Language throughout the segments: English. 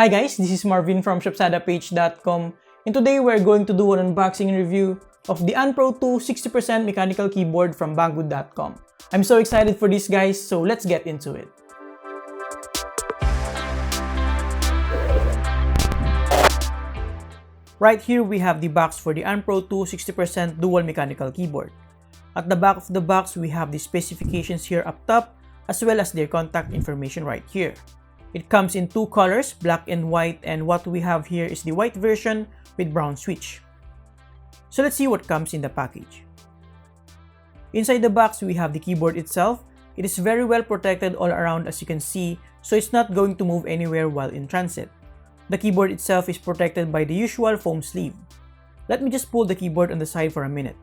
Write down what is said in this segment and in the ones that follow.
Hi guys, this is Marvin from shopsadapage.com, and today we're going to do an unboxing review of the Unpro 2 60% mechanical keyboard from Banggood.com. I'm so excited for this guys, so let's get into it. Right here we have the box for the Unpro 2 60% dual mechanical keyboard. At the back of the box we have the specifications here up top as well as their contact information right here. It comes in two colors, black and white, and what we have here is the white version with brown switch. So let's see what comes in the package. Inside the box we have the keyboard itself. It is very well protected all around as you can see, so it's not going to move anywhere while in transit. The keyboard itself is protected by the usual foam sleeve. Let me just pull the keyboard on the side for a minute.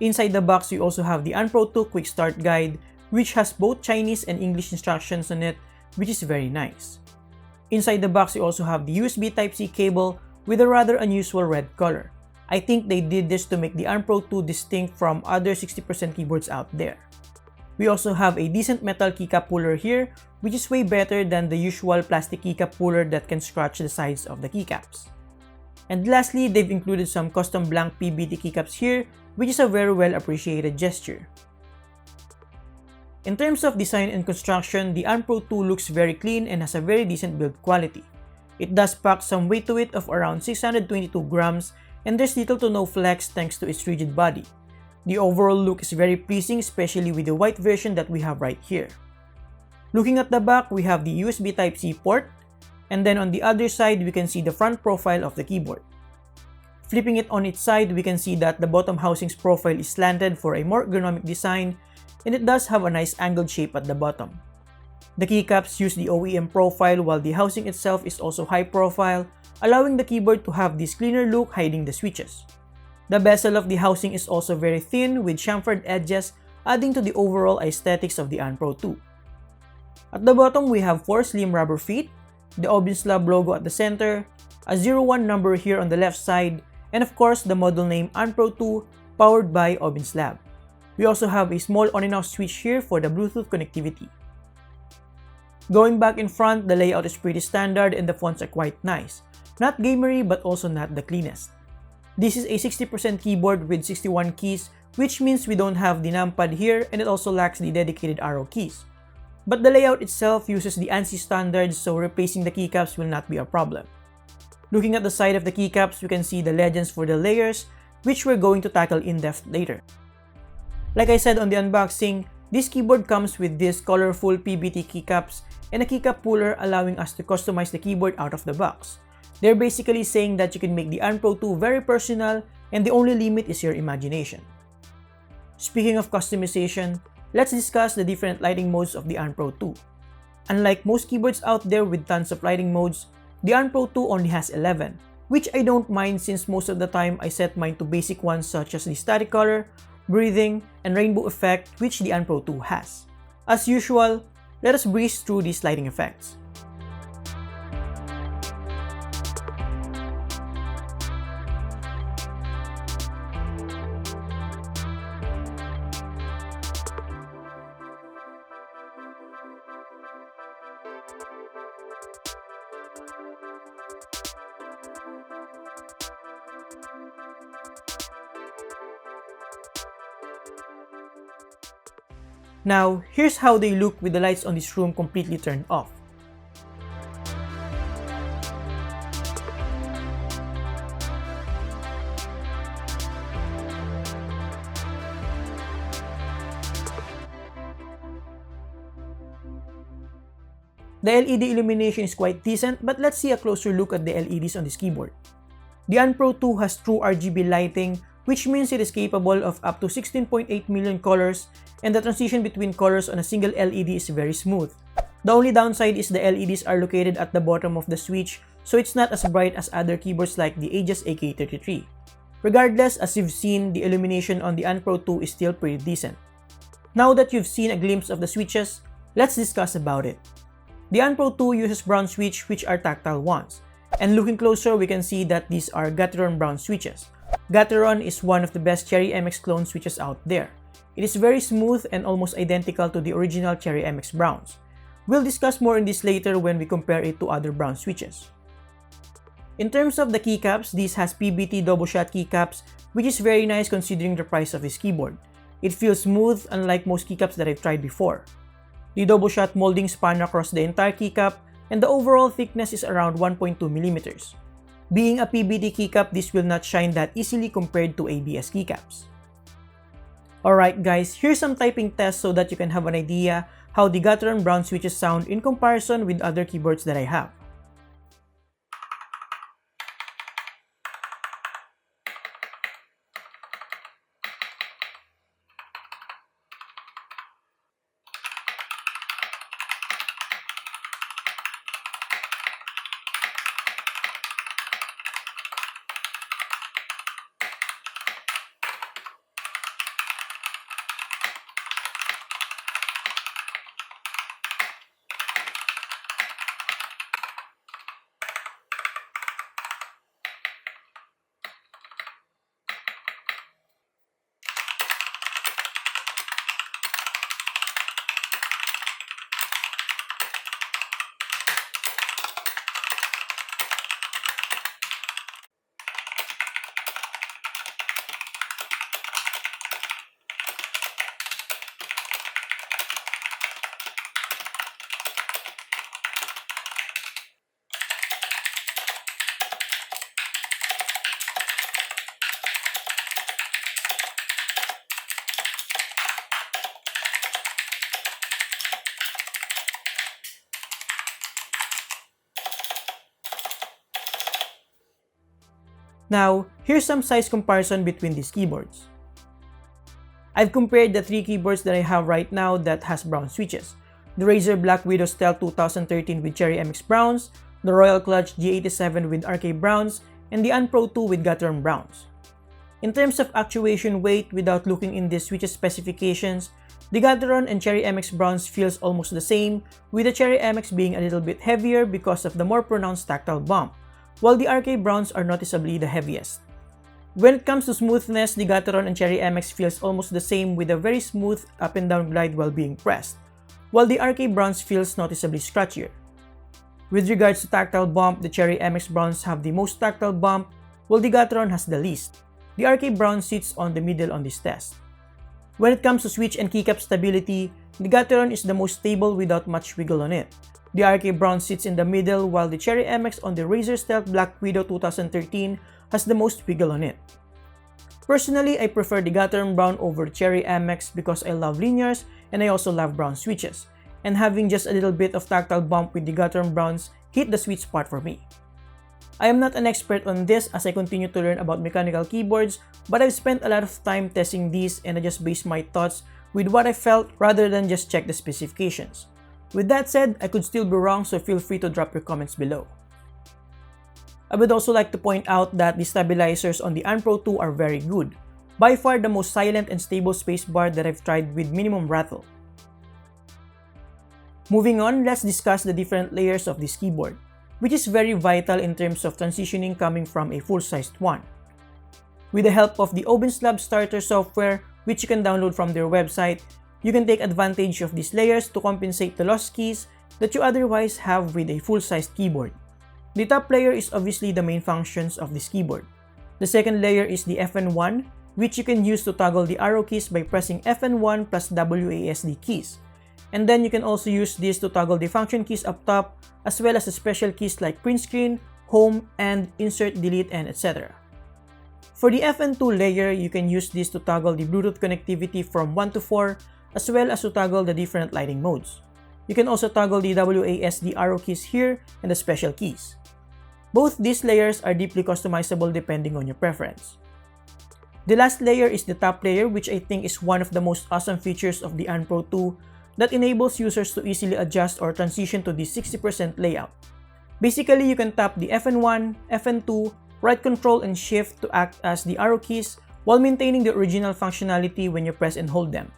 Inside the box we also have the Unpro 2 Quick Start Guide, which has both Chinese and English instructions on it, which is very nice. Inside the box you also have the USB Type-C cable with a rather unusual red color. I think they did this to make the Unpro 2 distinct from other 60% keyboards out there. We also have a decent metal keycap puller here, which is way better than the usual plastic keycap puller that can scratch the sides of the keycaps. And lastly, they've included some custom blank PBT keycaps here, which is a very well appreciated gesture. In terms of design and construction, the Unpro 2 looks very clean and has a very decent build quality. It does pack some weight to it of around 622 grams, and there's little to no flex thanks to its rigid body. The overall look is very pleasing, especially with the white version that we have right here. Looking at the back, we have the USB Type-C port, and then on the other side we can see the front profile of the keyboard. Flipping it on its side, we can see that the bottom housing's profile is slanted for a more ergonomic design, and it does have a nice angled shape at the bottom. The keycaps use the OEM profile while the housing itself is also high profile, allowing the keyboard to have this cleaner look hiding the switches. The bezel of the housing is also very thin with chamfered edges, adding to the overall aesthetics of the Unpro 2. At the bottom we have 4 slim rubber feet, the OBinSlab logo at the center, a 01 number here on the left side, and of course the model name Unpro 2 powered by OBinSlab. We also have a small on and off switch here for the Bluetooth connectivity. Going back in front, the layout is pretty standard and the fonts are quite nice. Not gamery but also not the cleanest. This is a 60% keyboard with 61 keys, which means we don't have the numpad here and it also lacks the dedicated arrow keys. But the layout itself uses the ANSI standards, so replacing the keycaps will not be a problem. Looking at the side of the keycaps, we can see the legends for the layers, which we're going to tackle in depth later. Like I said on the unboxing, this keyboard comes with these colorful PBT keycaps and a keycap puller allowing us to customize the keyboard out of the box. They're basically saying that you can make the Unpro 2 very personal and the only limit is your imagination. Speaking of customization, let's discuss the different lighting modes of the Unpro 2. Unlike most keyboards out there with tons of lighting modes, the Unpro 2 only has 11, which I don't mind since most of the time I set mine to basic ones such as the static color, breathing, and rainbow effect which the Unpro 2 has. As usual, let us breeze through these lighting effects. Now, here's how they look with the lights on this room completely turned off. The LED illumination is quite decent, but let's see a closer look at the LEDs on this keyboard. The Unpro 2 has true RGB lighting, which means it is capable of up to 16.8 million colors, and the transition between colors on a single LED is very smooth. The only downside is the LEDs are located at the bottom of the switch, so it's not as bright as other keyboards like the Aegis AK33. Regardless, as you've seen, the illumination on the Unpro 2 is still pretty decent. Now that you've seen a glimpse of the switches, let's discuss about it. The Unpro 2 uses brown switch which are tactile ones, and looking closer we can see that these are Gateron brown switches. Gateron is one of the best Cherry MX clone switches out there. It is very smooth and almost identical to the original Cherry MX Browns. We'll discuss more on this later when we compare it to other brown switches. In terms of the keycaps, this has PBT double shot keycaps, which is very nice considering the price of this keyboard. It feels smooth unlike most keycaps that I've tried before. The double shot molding span across the entire keycap, and the overall thickness is around 1.2mm. Being a PBT keycap, this will not shine that easily compared to ABS keycaps. Alright guys, here's some typing tests so that you can have an idea how the Gateron brown switches sound in comparison with other keyboards that I have. Now, here's some size comparison between these keyboards. I've compared the three keyboards that I have right now that has brown switches. The Razer Black Widow Stealth 2013 with Cherry MX browns, the Royal Clutch G87 with RK browns, and the Unpro 2 with Gateron browns. In terms of actuation weight, without looking in the switches specifications, the Gateron and Cherry MX browns feels almost the same, with the Cherry MX being a little bit heavier because of the more pronounced tactile bump, while the RK browns are noticeably the heaviest. When it comes to smoothness, the Gateron and Cherry MX feels almost the same with a very smooth up and down glide while being pressed, while the RK browns feels noticeably scratchier. With regards to tactile bump, the Cherry MX browns have the most tactile bump, while the Gateron has the least. The RK brown sits on the middle on this test. When it comes to switch and keycap stability, the Gateron is the most stable without much wiggle on it. The RK brown sits in the middle, while the Cherry MX on the Razer Stealth Black Widow 2013 has the most wiggle on it. Personally, I prefer the Gateron brown over Cherry MX because I love linears and I also love brown switches, and having just a little bit of tactile bump with the Gateron browns hit the sweet spot for me. I am not an expert on this as I continue to learn about mechanical keyboards, but I've spent a lot of time testing these and I just base my thoughts with what I felt rather than just check the specifications. With that said, I could still be wrong, so feel free to drop your comments below. I would also like to point out that the stabilizers on the Unpro 2 are very good. By far the most silent and stable spacebar that I've tried with minimum rattle. Moving on, let's discuss the different layers of this keyboard, which is very vital in terms of transitioning coming from a full-sized one. With the help of the OpenSlab Starter software, which you can download from their website, you can take advantage of these layers to compensate the lost keys that you otherwise have with a full-sized keyboard. The top layer is obviously the main functions of this keyboard. The second layer is the FN1, which you can use to toggle the arrow keys by pressing FN1 plus WASD keys. And then you can also use this to toggle the function keys up top, as well as the special keys like print screen, home, and insert, delete, and etc. For the FN2 layer, you can use this to toggle the Bluetooth connectivity from 1 to 4, as well as to toggle the different lighting modes. You can also toggle the WASD arrow keys here and the special keys. Both these layers are deeply customizable depending on your preference. The last layer is the top layer, which I think is one of the most awesome features of the Unpro 2 that enables users to easily adjust or transition to the 60% layout. Basically, you can tap the FN1, FN2, right control and shift to act as the arrow keys while maintaining the original functionality when you press and hold them.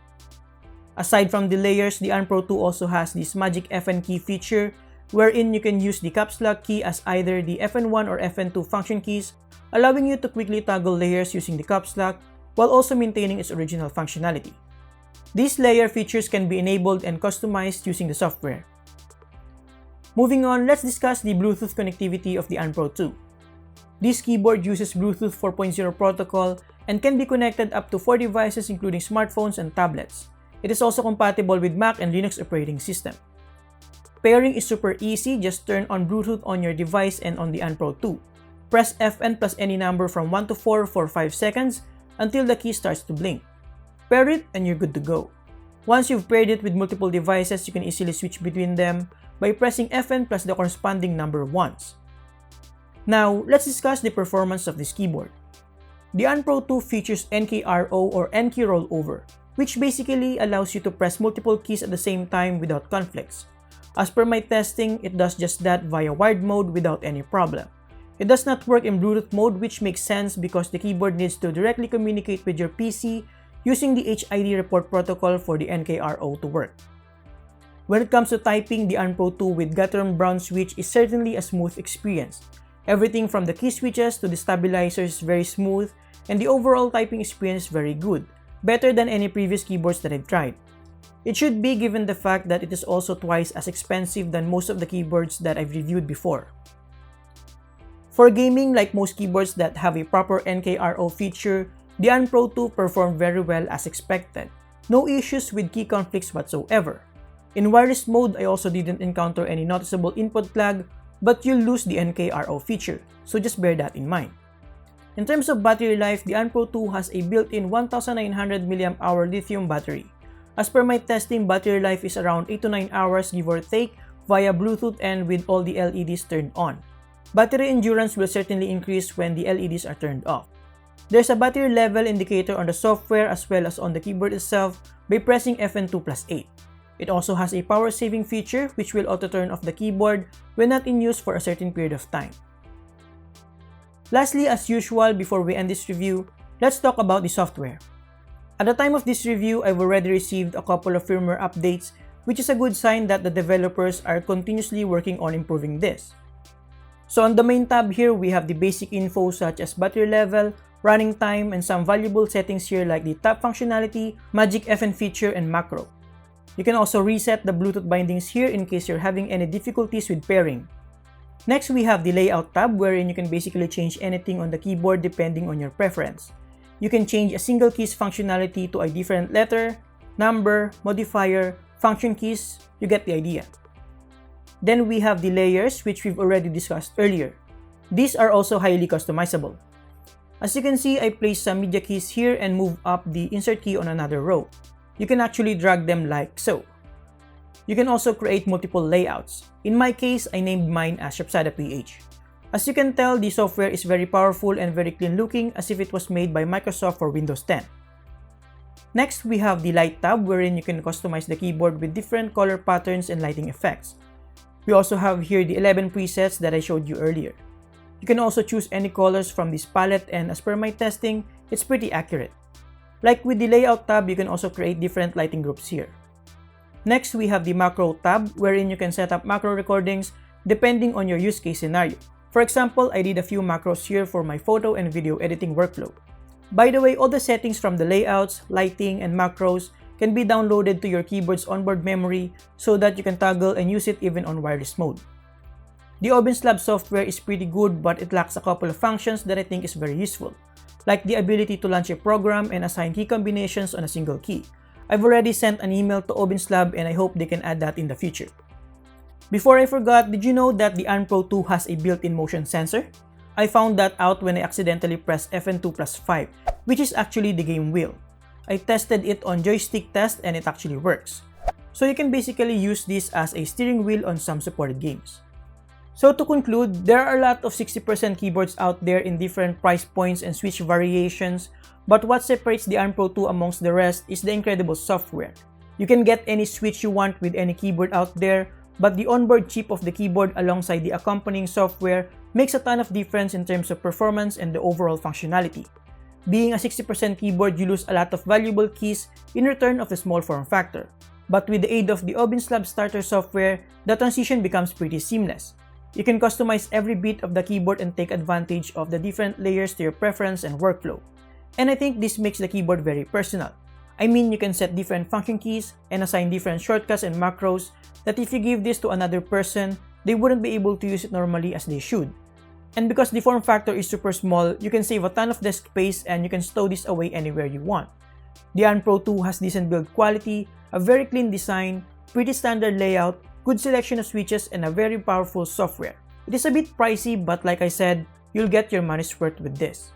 Aside from the layers, the Unpro 2 also has this magic FN key feature wherein you can use the caps lock key as either the FN1 or FN2 function keys, allowing you to quickly toggle layers using the caps lock while also maintaining its original functionality. These layer features can be enabled and customized using the software. Moving on, let's discuss the Bluetooth connectivity of the Unpro 2. This keyboard uses Bluetooth 4.0 protocol and can be connected up to 4 devices including smartphones and tablets. It is also compatible with Mac and Linux operating system. Pairing is super easy, just turn on Bluetooth on your device and on the Unpro 2. Press FN plus any number from 1 to 4 for 5 seconds until the key starts to blink. Pair it and you're good to go. Once you've paired it with multiple devices, you can easily switch between them by pressing FN plus the corresponding number once. Now, let's discuss the performance of this keyboard. The Unpro 2 features NKRO or N-key rollover, which basically allows you to press multiple keys at the same time without conflicts. As per my testing, it does just that via wired mode without any problem. It does not work in Bluetooth mode, which makes sense because the keyboard needs to directly communicate with your PC using the HID report protocol for the NKRO to work. When it comes to typing, the Unpro 2 with Gateron brown switch is certainly a smooth experience. Everything from the key switches to the stabilizers is very smooth, and the overall typing experience is very good, better than any previous keyboards that I've tried. It should be given the fact that it is also twice as expensive than most of the keyboards that I've reviewed before. For gaming, like most keyboards that have a proper NKRO feature, the Unpro 2 performed very well as expected. No issues with key conflicts whatsoever. In wireless mode, I also didn't encounter any noticeable input lag, but you'll lose the NKRO feature, so just bear that in mind. In terms of battery life, the Unpro 2 has a built-in 1900 mAh lithium battery. As per my testing, battery life is around 8 to 9 hours give or take via Bluetooth and with all the LEDs turned on. Battery endurance will certainly increase when the LEDs are turned off. There's a battery level indicator on the software as well as on the keyboard itself by pressing FN2 plus 8. It also has a power saving feature which will auto turn off the keyboard when not in use for a certain period of time. Lastly, as usual, before we end this review, let's talk about the software. At the time of this review, I've already received a couple of firmware updates, which is a good sign that the developers are continuously working on improving this. So on the main tab here, we have the basic info such as battery level, running time, and some valuable settings here like the tap functionality, magic FN feature, and macro. You can also reset the Bluetooth bindings here in case you're having any difficulties with pairing. Next, we have the layout tab wherein you can basically change anything on the keyboard depending on your preference. You can change a single key's functionality to a different letter, number, modifier, function keys, you get the idea. Then we have the layers which we've already discussed earlier. These are also highly customizable. As you can see, I placed some media keys here and move up the insert key on another row. You can actually drag them like so. You can also create multiple layouts. In my case, I named mine as ShopsadaPH. As you can tell, the software is very powerful and very clean looking as if it was made by Microsoft for Windows 10. Next, we have the light tab wherein you can customize the keyboard with different color patterns and lighting effects. We also have here the 11 presets that I showed you earlier. You can also choose any colors from this palette, and as per my testing, it's pretty accurate. Like with the layout tab, you can also create different lighting groups here. Next, we have the macro tab wherein you can set up macro recordings depending on your use case scenario. For example, I did a few macros here for my photo and video editing workflow. By the way, all the settings from the layouts, lighting, and macros can be downloaded to your keyboard's onboard memory so that you can toggle and use it even on wireless mode. The OpenSlab software is pretty good, but it lacks a couple of functions that I think is very useful, like the ability to launch a program and assign key combinations on a single key. I've already sent an email to OpenSlab and I hope they can add that in the future. Before I forgot, did you know that the Unpro 2 has a built-in motion sensor? I found that out when I accidentally pressed FN2 plus 5, which is actually the game wheel. I tested it on joystick test and it actually works. So you can basically use this as a steering wheel on some supported games. So to conclude, there are a lot of 60% keyboards out there in different price points and switch variations, but what separates the Unpro 2 amongst the rest is the incredible software. You can get any switch you want with any keyboard out there, but the onboard chip of the keyboard alongside the accompanying software makes a ton of difference in terms of performance and the overall functionality. Being a 60% keyboard, you lose a lot of valuable keys in return of the small form factor. But with the aid of the OpenSlab starter software, the transition becomes pretty seamless. You can customize every bit of the keyboard and take advantage of the different layers to your preference and workflow. And I think this makes the keyboard very personal. I mean, you can set different function keys and assign different shortcuts and macros that if you give this to another person, they wouldn't be able to use it normally as they should. And because the form factor is super small, you can save a ton of desk space and you can stow this away anywhere you want. The Pro 2 has decent build quality, a very clean design, pretty standard layout, good selection of switches, and a very powerful software. It is a bit pricey, but like I said, you'll get your money's worth with this.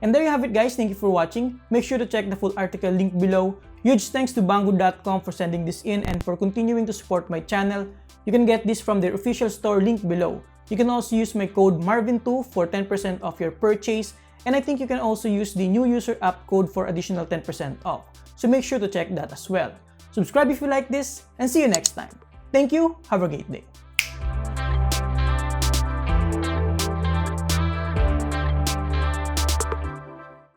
And there you have it guys, thank you for watching. Make sure to check the full article link below. Huge thanks to Banggood.com for sending this in and for continuing to support my channel. You can get this from their official store link below. You can also use my code MARVIN2 for 10% off your purchase, and I think you can also use the new user app code for additional 10% off. So make sure to check that as well. Subscribe if you like this, and see you next time. Thank you, have a great day.